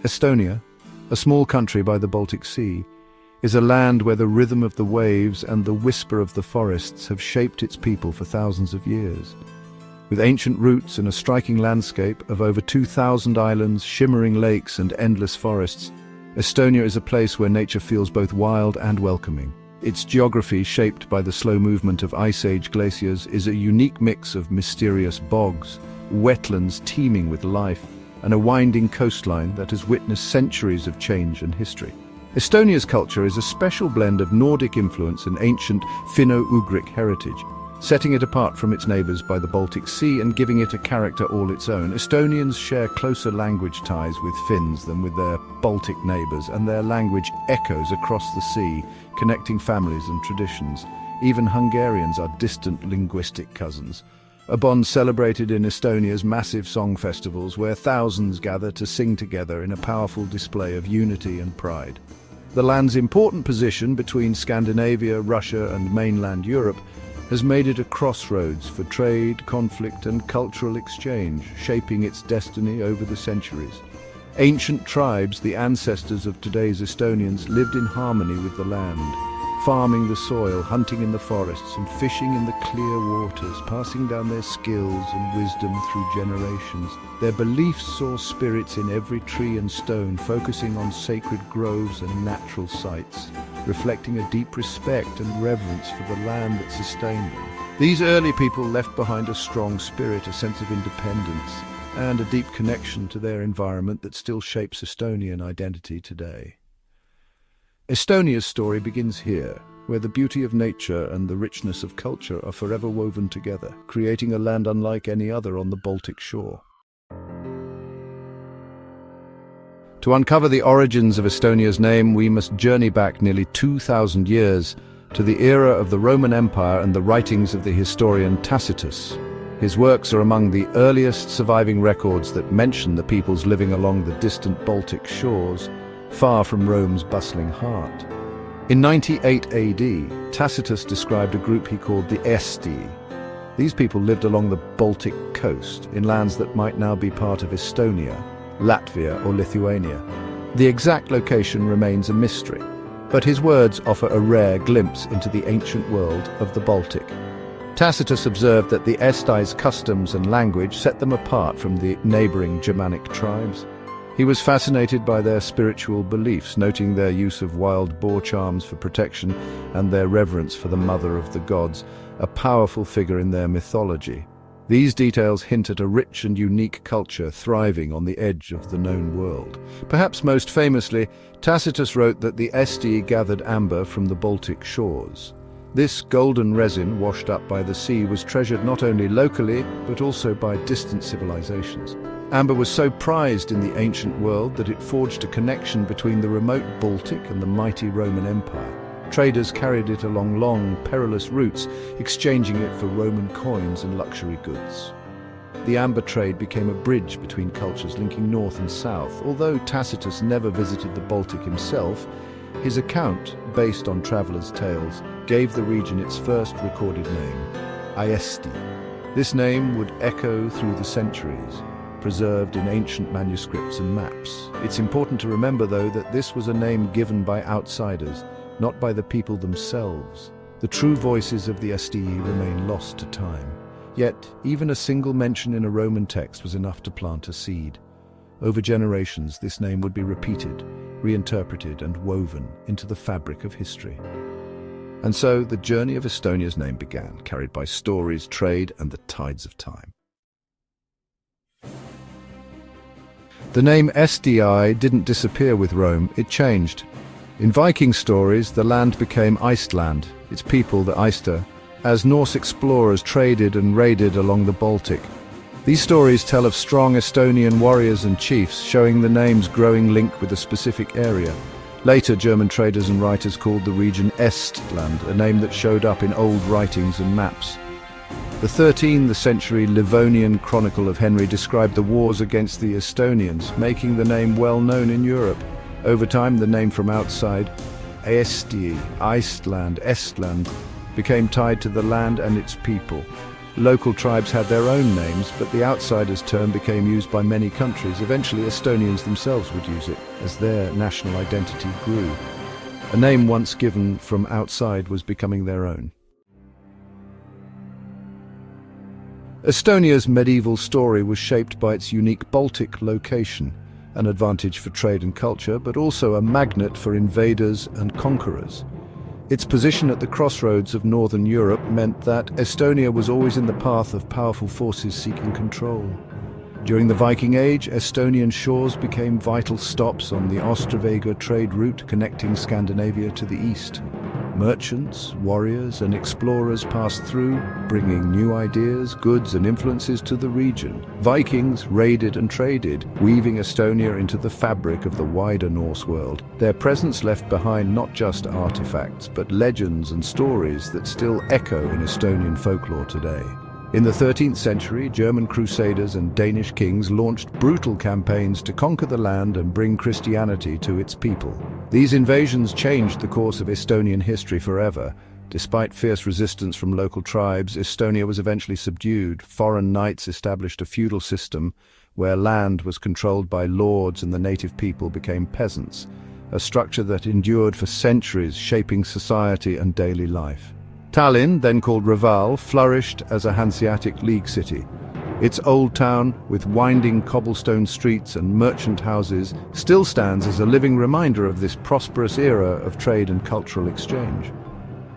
Estonia, a small country by the Baltic Sea, is a land where the rhythm of the waves and the whisper of the forests have shaped its people for thousands of years. With ancient roots and a striking landscape of over 2,000 islands, shimmering lakes and endless forests, Estonia is a place where nature feels both wild and welcoming. Its geography, shaped by the slow movement of Ice Age glaciers, is a unique mix of mysterious bogs, wetlands teeming with life, and a winding coastline that has witnessed centuries of change and history. Estonia's culture is a special blend of Nordic influence and ancient Finno-Ugric heritage, setting it apart from its neighbours by the Baltic Sea and giving it a character all its own. Estonians share closer language ties with Finns than with their Baltic neighbours, and their language echoes across the sea, connecting families and traditions. Even Hungarians are distant linguistic cousins, a bond celebrated in Estonia's massive song festivals where thousands gather to sing together in a powerful display of unity and pride. The land's important position between Scandinavia, Russia and mainland Europe has made it a crossroads for trade, conflict and cultural exchange, shaping its destiny over the centuries. Ancient tribes, the ancestors of today's Estonians, lived in harmony with the land, farming the soil, hunting in the forests and fishing in the clear waters, passing down their skills and wisdom through generations. Their beliefs saw spirits in every tree and stone, focusing on sacred groves and natural sites, reflecting a deep respect and reverence for the land that sustained them. These early people left behind a strong spirit, a sense of independence, and a deep connection to their environment that still shapes Estonian identity today. Estonia's story begins here, where the beauty of nature and the richness of culture are forever woven together, creating a land unlike any other on the Baltic shore. To uncover the origins of Estonia's name, we must journey back nearly 2,000 years to the era of the Roman Empire and the writings of the historian Tacitus. His works are among the earliest surviving records that mention the peoples living along the distant Baltic shores, far from Rome's bustling heart. In 98 AD, Tacitus described a group he called the Aestii. These people lived along the Baltic coast, in lands that might now be part of Estonia, Latvia or Lithuania. The exact location remains a mystery, but his words offer a rare glimpse into the ancient world of the Baltic. Tacitus observed that the Aestii's customs and language set them apart from the neighbouring Germanic tribes. He was fascinated by their spiritual beliefs, noting their use of wild boar charms for protection and their reverence for the mother of the gods, a powerful figure in their mythology. These details hint at a rich and unique culture thriving on the edge of the known world. Perhaps most famously, Tacitus wrote that the Aestii gathered amber from the Baltic shores. This golden resin, washed up by the sea, was treasured not only locally, but also by distant civilizations. Amber was so prized in the ancient world that it forged a connection between the remote Baltic and the mighty Roman Empire. Traders carried it along long, perilous routes, exchanging it for Roman coins and luxury goods. The amber trade became a bridge between cultures linking north and south. Although Tacitus never visited the Baltic himself, his account, based on travelers' tales, gave the region its first recorded name, Aestii. This name would echo through the centuries, preserved in ancient manuscripts and maps. It's important to remember, though, that this was a name given by outsiders, not by the people themselves. The true voices of the Aestii remain lost to time. Yet, even a single mention in a Roman text was enough to plant a seed. Over generations, this name would be repeated, reinterpreted, and woven into the fabric of history. And so, the journey of Estonia's name began, carried by stories, trade, and the tides of time. The name Aestii didn't disappear with Rome, it changed. In Viking stories, the land became Iceland, its people the Aestir, as Norse explorers traded and raided along the Baltic. These stories tell of strong Estonian warriors and chiefs, showing the name's growing link with a specific area. Later, German traders and writers called the region Estland, a name that showed up in old writings and maps. The 13th century Livonian chronicle of Henry described the wars against the Estonians, making the name well known in Europe. Over time, the name from outside, Aestii, Iceland, Estland, became tied to the land and its people. Local tribes had their own names, but the outsiders term became used by many countries. Eventually, Estonians themselves would use it as their national identity grew. A name once given from outside was becoming their own. Estonia's medieval story was shaped by its unique Baltic location, an advantage for trade and culture, but also a magnet for invaders and conquerors. Its position at the crossroads of northern Europe meant that Estonia was always in the path of powerful forces seeking control. During the Viking Age, Estonian shores became vital stops on the Ostravega trade route connecting Scandinavia to the east. Merchants, warriors, and explorers passed through, bringing new ideas, goods, and influences to the region. Vikings raided and traded, weaving Estonia into the fabric of the wider Norse world. Their presence left behind not just artifacts, but legends and stories that still echo in Estonian folklore today. In the 13th century, German crusaders and Danish kings launched brutal campaigns to conquer the land and bring Christianity to its people. These invasions changed the course of Estonian history forever. Despite fierce resistance from local tribes, Estonia was eventually subdued. Foreign knights established a feudal system where land was controlled by lords and the native people became peasants, a structure that endured for centuries, shaping society and daily life. Tallinn, then called Reval, flourished as a Hanseatic League city. Its old town, with winding cobblestone streets and merchant houses, still stands as a living reminder of this prosperous era of trade and cultural exchange.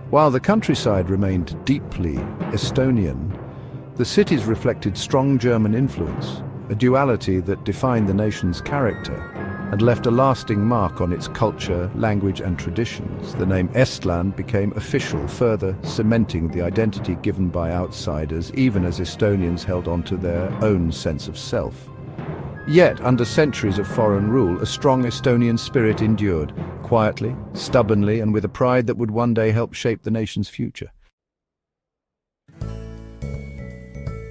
While the countryside remained deeply Estonian, the cities reflected strong German influence, a duality that defined the nation's character and left a lasting mark on its culture, language, and traditions. The name Estland became official, further cementing the identity given by outsiders, even as Estonians held on to their own sense of self. Yet, under centuries of foreign rule, a strong Estonian spirit endured, quietly, stubbornly, and with a pride that would one day help shape the nation's future.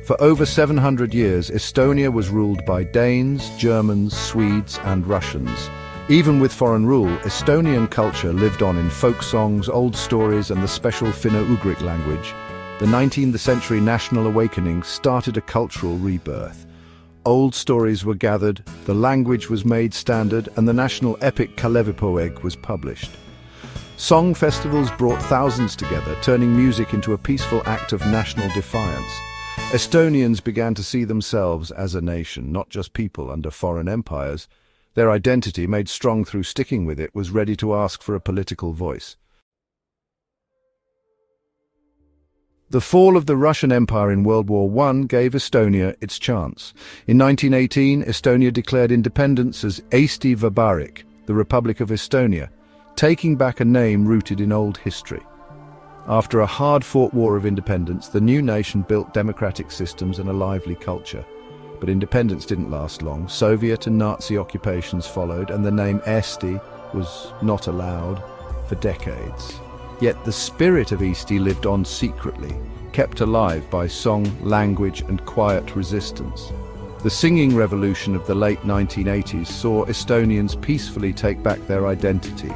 For over 700 years, Estonia was ruled by Danes, Germans, Swedes, and Russians. Even with foreign rule, Estonian culture lived on in folk songs, old stories, and the special Finno-Ugric language. The 19th century national awakening started a cultural rebirth. Old stories were gathered, the language was made standard, and the national epic Kalevipoeg was published. Song festivals brought thousands together, turning music into a peaceful act of national defiance. Estonians began to see themselves as a nation, not just people under foreign empires. Their identity, made strong through sticking with it, was ready to ask for a political voice. The fall of the Russian Empire in World War I gave Estonia its chance. In 1918, Estonia declared independence as Aestii Vabariik, the Republic of Estonia, taking back a name rooted in old history. After a hard-fought war of independence, the new nation built democratic systems and a lively culture. But independence didn't last long. Soviet and Nazi occupations followed, and the name Aestii was not allowed for decades. Yet the spirit of Aestii lived on secretly, kept alive by song, language, and quiet resistance. The singing revolution of the late 1980s saw Estonians peacefully take back their identity,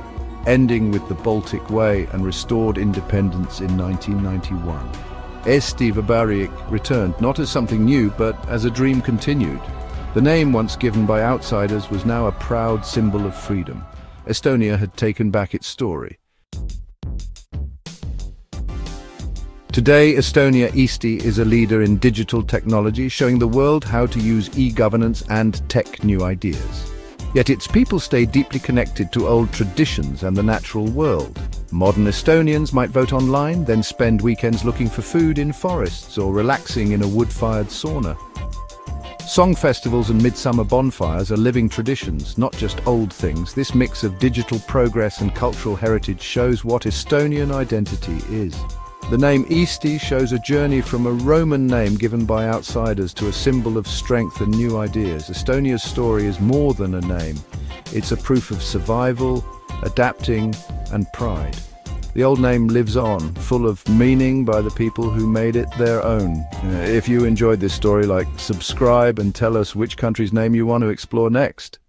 ending with the Baltic Way and restored independence in 1991. Aestii Vabariik returned, not as something new, but as a dream continued. The name once given by outsiders was now a proud symbol of freedom. Estonia had taken back its story. Today, Estonia Aestii is a leader in digital technology, showing the world how to use e-governance and tech new ideas. Yet its people stay deeply connected to old traditions and the natural world. Modern Estonians might vote online, then spend weekends looking for food in forests or relaxing in a wood-fired sauna. Song festivals and midsummer bonfires are living traditions, not just old things. This mix of digital progress and cultural heritage shows what Estonian identity is. The name Aestii shows a journey from a Roman name given by outsiders to a symbol of strength and new ideas. Estonia's story is more than a name. It's a proof of survival, adapting, and pride. The old name lives on, full of meaning by the people who made it their own. If you enjoyed this story, subscribe and tell us which country's name you want to explore next.